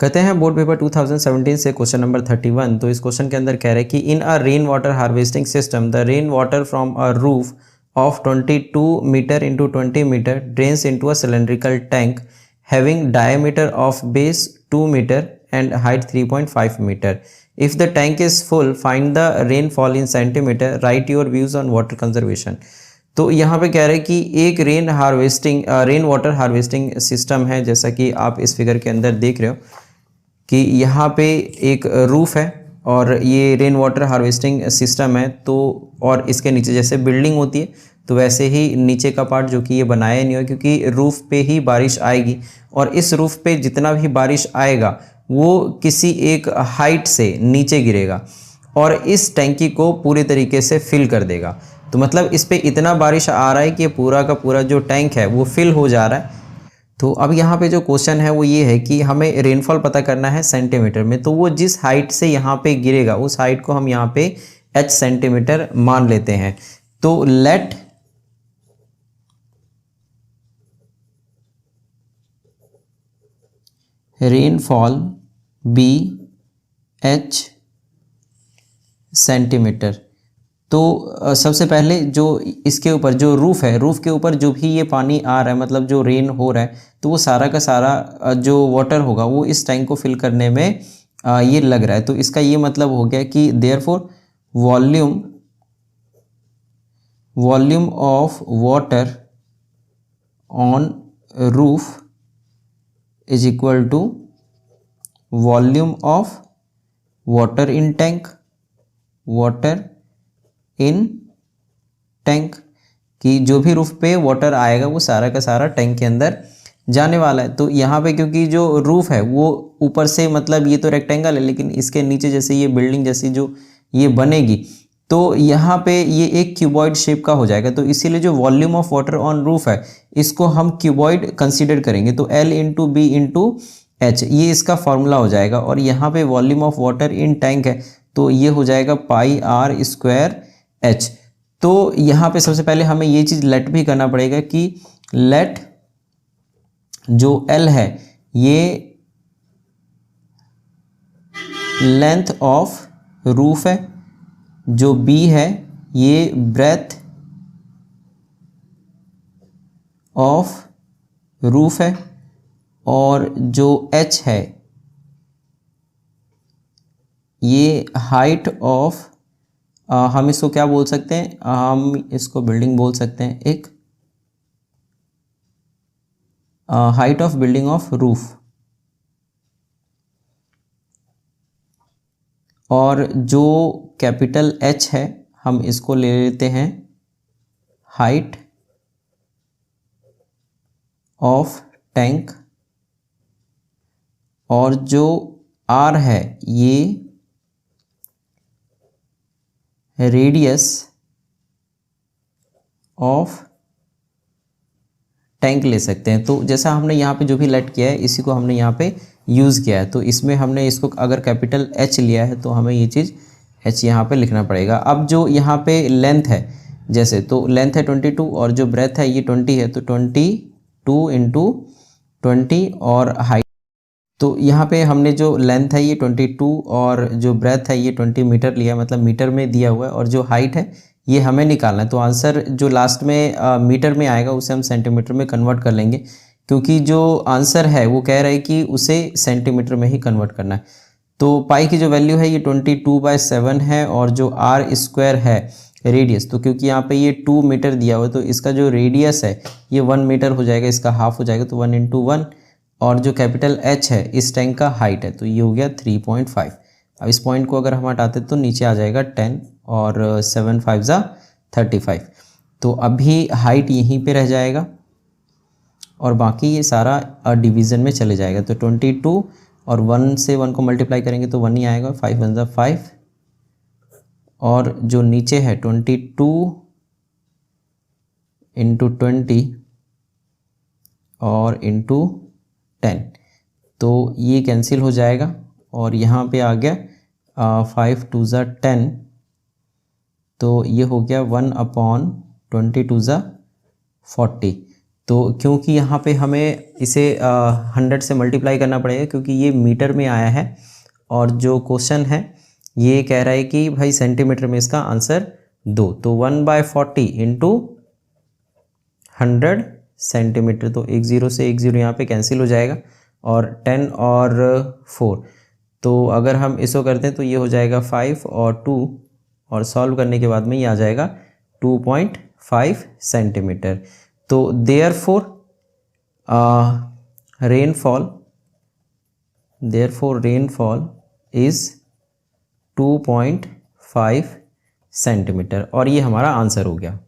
कहते हैं board paper 2017 से क्वेश्चन नंबर 31। तो इस क्वेश्चन के अंदर कह रहे हैं कि in a rain water harvesting system the rain water from a roof of 22 metre into 20 metre drains into a cylindrical tank having diameter of base 2 metre and height 3.5 metre. If the tank is full find the rainfall in centimetre, write your views on water conservation. तो यहाँ पे कह रहे हैं कि एक rain water harvesting system है, जैसा कि आप इस फिगर के अंदर देख रहे हो कि यहाँ पे एक रूफ है और ये रेन वाटर हार्वेस्टिंग सिस्टम है। तो और इसके नीचे जैसे बिल्डिंग होती है तो वैसे ही नीचे का पार्ट जो कि ये बनाया नहीं हुआ, क्योंकि रूफ पे ही बारिश आएगी और इस रूफ पे जितना भी बारिश आएगा वो किसी एक हाइट से नीचे गिरेगा और इस टैंकी को पूरी तरीके से फिल कर देगा। तो मतलब इस पे इतना बारिश आ रहा है कि पूरा का पूरा जो टैंक है वो फिल हो जा रहा है। तो अब यहाँ पे जो क्वेश्चन है वो ये है कि हमें रेनफॉल पता करना है सेंटीमीटर में। तो वो जिस हाइट से यहाँ पे गिरेगा उस हाइट को हम यहाँ पे h सेंटीमीटर मान लेते हैं। तो let rainfall be h centimetre. तो सबसे पहले जो इसके ऊपर जो रूफ़ है, रूफ़ के ऊपर जो भी ये पानी आ रहा है, मतलब जो रेन हो रहा है, तो वो सारा का सारा जो वाटर होगा वो इस टैंक को फिल करने में ये लग रहा है। तो इसका ये मतलब हो गया कि therefore volume of water on roof is equal to volume of water in tank, water in tank, कि जो भी रूफ पे वाटर आएगा वो सारा का सारा टैंक के अंदर जाने वाला है। तो यहाँ पे क्योंकि जो रूफ है वो ऊपर से, मतलब ये तो रेक्टेंगल है लेकिन इसके नीचे जैसे ये बिल्डिंग जैसी जो ये बनेगी तो यहाँ पे ये एक क्यूबॉइड शेप का हो जाएगा। तो इसीलिए जो volume of water on roof है इसको हम क्यूबॉइड कंसिडर करेंगे। तो L into B into H ये इसका फॉर्मूला हो जाएगा। और यहाँ पे volume of water in tank है तो ये हो जाएगा पाई आर स्क्वायर H। तो यहाँ पे सबसे पहले हमें ये चीज़ लेट भी करना पड़ेगा कि लेट जो L है ये लेंथ ऑफ रूफ है, जो B है ये ब्रेथ ऑफ रूफ है और जो H है ये हाइट ऑफ, हम इसको क्या बोल सकते हैं, हम इसको बिल्डिंग बोल सकते हैं, एक height of building of roof. और जो कैपिटल H है हम इसको ले लेते हैं हाइट ऑफ टैंक, और जो R है ये रेडियस ऑफ टैंक ले सकते हैं। तो जैसा हमने यहाँ पे जो भी लेट किया है इसी को हमने यहाँ पे यूज़ किया है। तो इसमें हमने इसको अगर कैपिटल H लिया है तो हमें ये चीज़ H यहाँ पे लिखना पड़ेगा। अब जो यहाँ पे लेंथ है, जैसे तो लेंथ है 22 और जो ब्रेथ है ये 20 है, तो 22 इंटू 20 और हाइट, तो यहाँ पे हमने जो लेंथ है ये 22 और जो ब्रेथ है ये 20 मीटर लिया, मतलब मीटर में दिया हुआ है, और जो हाइट है ये हमें निकालना है। तो आंसर जो लास्ट में मीटर में आएगा उसे हम सेंटीमीटर में कन्वर्ट कर लेंगे, क्योंकि जो आंसर है वो कह रहा है कि उसे सेंटीमीटर में ही कन्वर्ट करना है। तो पाई की जो वैल्यू है ये 22/7 है और जो आर स्क्वायर है रेडियस, तो क्योंकि यहाँ पे ये 2 मीटर दिया हुआ है तो इसका जो रेडियस है ये 1 मीटर हो जाएगा, इसका हाफ हो जाएगा, तो 1 इंटू 1, और जो कैपिटल H है इस टैंक का हाइट है तो ये हो गया 3.5। अब इस पॉइंट को अगर हम हटाते तो नीचे आ जाएगा 10 और 7 5 ज़ा 35। तो अभी हाइट यहीं पे रह जाएगा और बाकी ये सारा डिवीज़न में चले जाएगा। तो 22 और 1 से 1 को मल्टीप्लाई करेंगे तो 1 ही आएगा, 5 1 ज़ा 5, और जो नीचे है 22 इंटू 20 और इंटू 10, तो ये कैंसिल हो जाएगा और यहाँ पे आ गया 5 2 ज़ा 10, तो ये हो गया 1/22 ज़ा 40। तो क्योंकि यहाँ पे हमें इसे 100 से मल्टीप्लाई करना पड़ेगा क्योंकि ये मीटर में आया है और जो क्वेश्चन है ये कह रहा है कि भाई सेंटीमीटर में इसका आंसर दो, तो 1/40 इंटू 100 सेंटीमीटर। तो एक ज़ीरो से एक ज़ीरो यहाँ पे कैंसिल हो जाएगा और 10 और 4, तो अगर हम इसको करते हैं तो ये हो जाएगा 5 और 2 और सॉल्व करने के बाद में ये आ जाएगा 2.5 सेंटीमीटर। तो देयरफॉर रेनफॉल इज़ 2.5 सेंटीमीटर और ये हमारा आंसर हो गया।